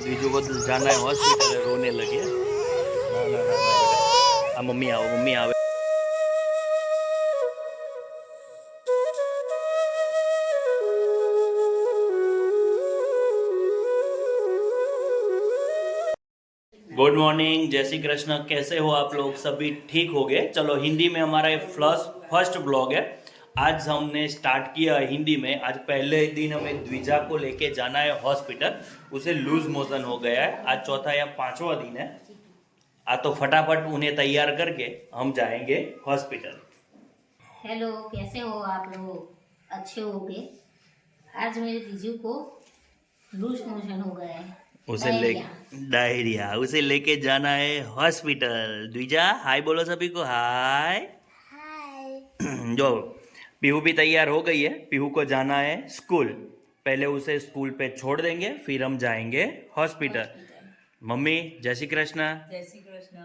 बीजू को जाना है हॉस्पिटल, रोने लगे। ना ना ना ना बेटा, मम्मी आओ, मम्मी आवे। गुड मॉर्निंग, जय श्री कृष्ण। कैसे हो आप लोग? सभी ठीक हो गए? चलो, हिंदी में हमारा ये फर्स्ट ब्लॉग है। आज हमने स्टार्ट किया हिंदी में। आज पहले दिन हमें द्विजा को लेके जाना है हॉस्पिटल। उसे लूज मोशन हो गया है। आज चौथा या पांचवा दिन है। तो फटाफट उन्हें तैयार करके हम जाएंगे हॉस्पिटल। हेलो, कैसे हो आप लोग? अच्छे होगे? आज मेरे जीजू को लूज मोशन हो गया है, डायरिया। डायरिया उसे लेके जाना है हॉस्पिटल। द्विजा हाय बोलो सभी को, हाय। हाय। जो पीहू भी तैयार हो गई है। पीहू को जाना है स्कूल। पहले उसे स्कूल पे छोड़ देंगे, फिर हम जाएंगे हॉस्पिटल। मम्मी जय श्री कृष्ण। जय श्री कृष्ण।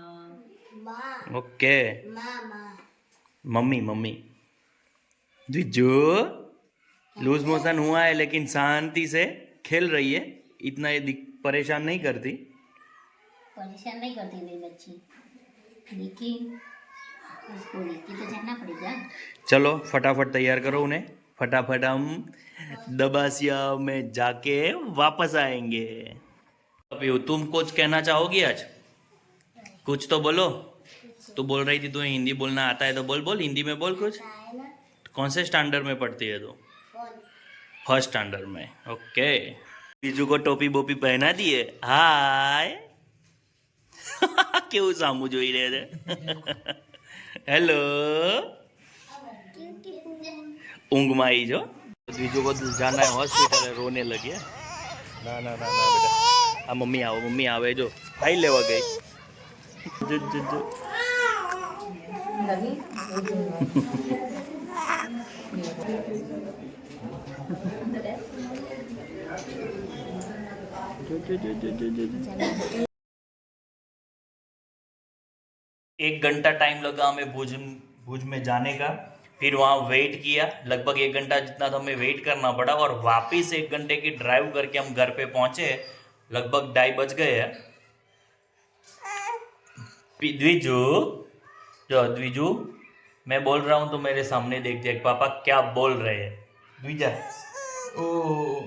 माँ। ओके। माँ माँ। Mummy mummy. Dwiju loose motion हुआ है, लेकिन शांति से खेल रही है। इतना ये परेशान नहीं करती। परेशान नहीं करती मेरी बच्ची, लेकिन उसको लेके तो जाना पड़ेगा। चलो फटाफट तैयार करो उन्हें। फटाफट हम दबासिया में जाके वापस आएंगे। अभी तुम कुछ कहना चाहोगी आज? कुछ तो बोलो। तू बोल रही थी तुम्हें हिंदी बोलना आता है, तो बोल बोल, हिंदी में बोल कुछ। कौन से स्टैंडर्ड में पढ़ती है तू? फर्स्ट स्टैंडर्ड में। ओके। बीजू को टोपी बोपी पहना दिए। हाय। क्यों सामू જોઈ રહ્યા છે? હેલો। ઊંઘમાં આવી જો। બીજू को जाना है हॉस्पिटल, रोने लगे। ना ना ना ना बेटा, मम्मी आओ, मम्मी आवे जो फाइल लेवा गई। जो जो जो एक घंटा टाइम लगा हमें भुज में जाने का। फिर वहाँ वेट किया, लगभग एक घंटा जितना तो हमें वेट करना पड़ा। और वापस एक घंटे की ड्राइव करके हम घर पे पहुंचे। लगभग 2:30 बज गए हैं। द्विजू, जो द्विजू, मैं बोल रहा हूँ तो मेरे सामने देख देख पापा क्या बोल रहे हैं। द्विजा, ओ,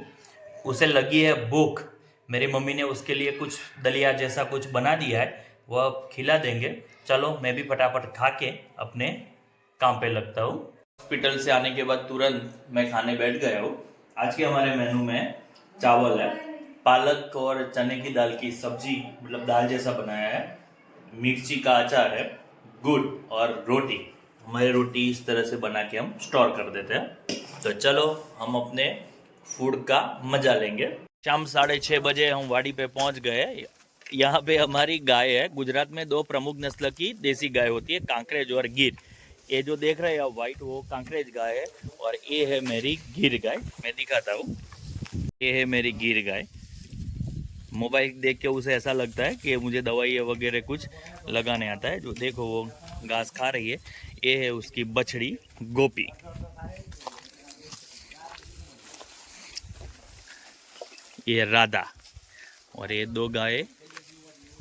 उसे लगी है भूख। मेरी मम्मी ने उसके लिए कुछ दलिया जैसा कुछ बना दिया है, वह खिला देंगे। चलो मैं भी फटाफट खा के अपने काम पे लगता हूँ। हॉस्पिटल से आने के बाद तुरंत मैं खाने बैठ गया हूँ। आज के हमारे मेनू में चावल है, पालक और चने की दाल की सब्जी, मतलब दाल जैसा बनाया है, मिर्ची का अचार है, गुड़ और रोटी। हमारी रोटी इस तरह से बना के हम स्टोर कर देते हैं। तो चलो हम अपने फूड का मजा लेंगे। शाम 6:30 बजे हम वाड़ी पे पहुंच गए। यहाँ पे हमारी गाय है। गुजरात में 2 प्रमुख नस्ल की देसी गाय होती है, कांकरेज और गिर। ये जो देख रहे हैं आप वाइट, वो कांकरेज गाय है। और ये है मेरी गिर गाय। मैं दिखाता हूँ, ये है मेरी गिर गाय। मोबाइल देख के उसे ऐसा लगता है कि मुझे दवाई वगैरह कुछ लगाने आता है। जो देखो वो घास खा रही है। ये है उसकी बछड़ी गोपी। ये राधा। और ये 2 गाय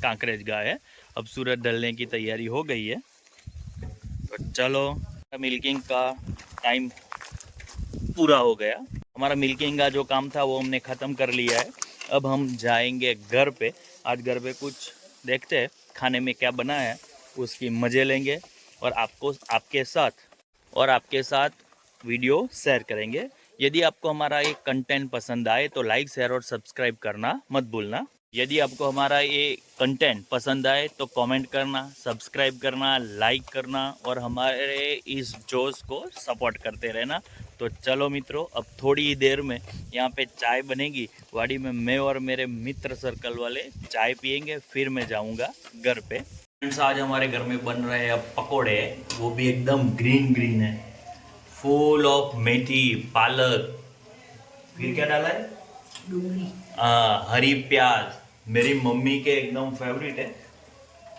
कांकरेज गाय है। अब सूरज ढलने की तैयारी हो गई है, तो चलो। मिल्किंग का टाइम पूरा हो गया। हमारा मिल्किंग का जो काम था वो हमने ख़त्म कर लिया है। अब हम जाएंगे घर पे। आज घर पे कुछ देखते हैं खाने में क्या बना है, उसकी मज़े लेंगे। और आपके साथ वीडियो शेयर करेंगे। यदि आपको हमारा ये कंटेंट पसंद आए तो लाइक, शेयर और सब्सक्राइब करना मत भूलना। यदि आपको हमारा ये कंटेंट पसंद आए तो कमेंट करना, सब्सक्राइब करना, लाइक करना और हमारे इस जोश को सपोर्ट करते रहना। तो चलो मित्रों, अब थोड़ी ही देर में यहाँ पे चाय बनेगी वाड़ी में। मैं और मेरे मित्र सर्कल वाले चाय पियेंगे, फिर मैं जाऊँगा घर पे। फ्रेंड्स, आज हमारे घर में बन रहे हैं पकोड़े। वो भी एकदम ग्रीन ग्रीन है, फुल ऑफ मेथी, पालक। फिर क्या डाला है? हरी प्याज। मेरी मम्मी के एकदम फेवरेट है,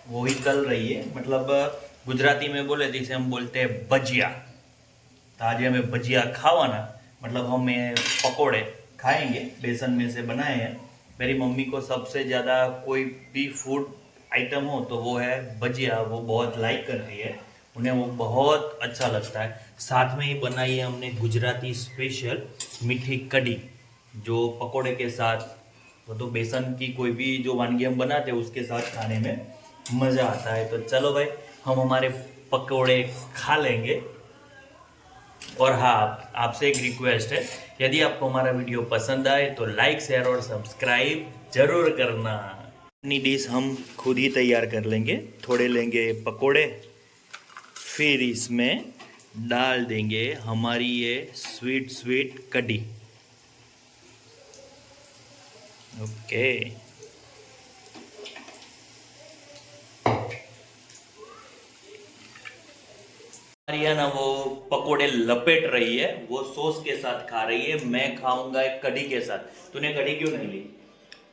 वो ही तल रही है। मतलब गुजराती में बोले जिसे हम बोलते हैं भजिया। तो आज हमें भजिया खावाना, मतलब हम ये पकोड़े खाएंगे। बेसन में से बनाए हैं। मेरी मम्मी को सबसे ज़्यादा कोई भी फूड आइटम हो तो वो है भजिया, वो बहुत लाइक करती है, उन्हें वो बहुत अच्छा लगता है। साथ में ही बनाई है हमने गुजराती स्पेशल मीठी कढ़ी, जो पकोड़े के साथ, वो तो बेसन की कोई भी जो वानगी हम बनाते हैं उसके साथ खाने में मज़ा आता है। तो चलो भाई, हम हमारे पकोड़े खा लेंगे। और हाँ, आपसे एक रिक्वेस्ट है, यदि आपको हमारा वीडियो पसंद आए तो लाइक, शेयर और सब्सक्राइब जरूर करना। अपनी डिश हम खुद ही तैयार कर लेंगे। थोड़े लेंगे पकोड़े, फिर इसमें डाल देंगे हमारी ये स्वीट कढ़ी। ओके, है ना, वो पकोड़े लपेट रही है, वो सॉस के साथ खा रही है, मैं खाऊंगा एक कढ़ी के साथ। तूने कढ़ी क्यों नहीं ली?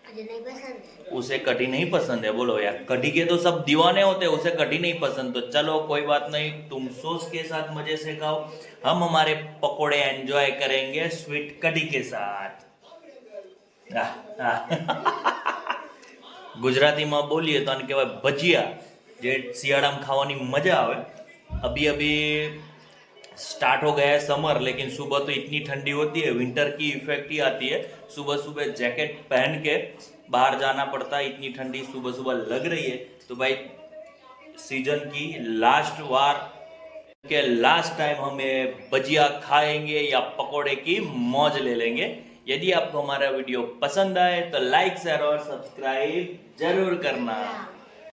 मुझे नहीं पसंद। उसे कढ़ी नहीं पसंद है? बोलो यार, कढ़ी के तो सब दीवाने होते हैं, उसे कढ़ी नहीं पसंद। तो चलो कोई बात नहीं, तुम सॉस के साथ मजे से खाओ, हम हमारे पकोड़े एंजॉय करेंगे स्वीट कढ़ी के साथ। ગુજરાતીમાં બોલીએ તો આને કહેવાય ભજીયા, જે શિયાળામાં ખાવાની મજા આવે। अभी स्टार्ट हो गया है समर, लेकिन सुबह तो इतनी ठंडी होती है, विंटर की इफेक्ट ही आती है। सुबह सुबह जैकेट पहन के बाहर जाना पड़ता है, इतनी ठंडी सुबह सुबह लग रही है। तो भाई, सीजन की लास्ट वार के लास्ट टाइम हमें भजिया खाएंगे या पकोड़े की मौज ले लेंगे। यदि आपको हमारा वीडियो पसंद आए तो लाइक, शेयर और सब्सक्राइब जरूर करना।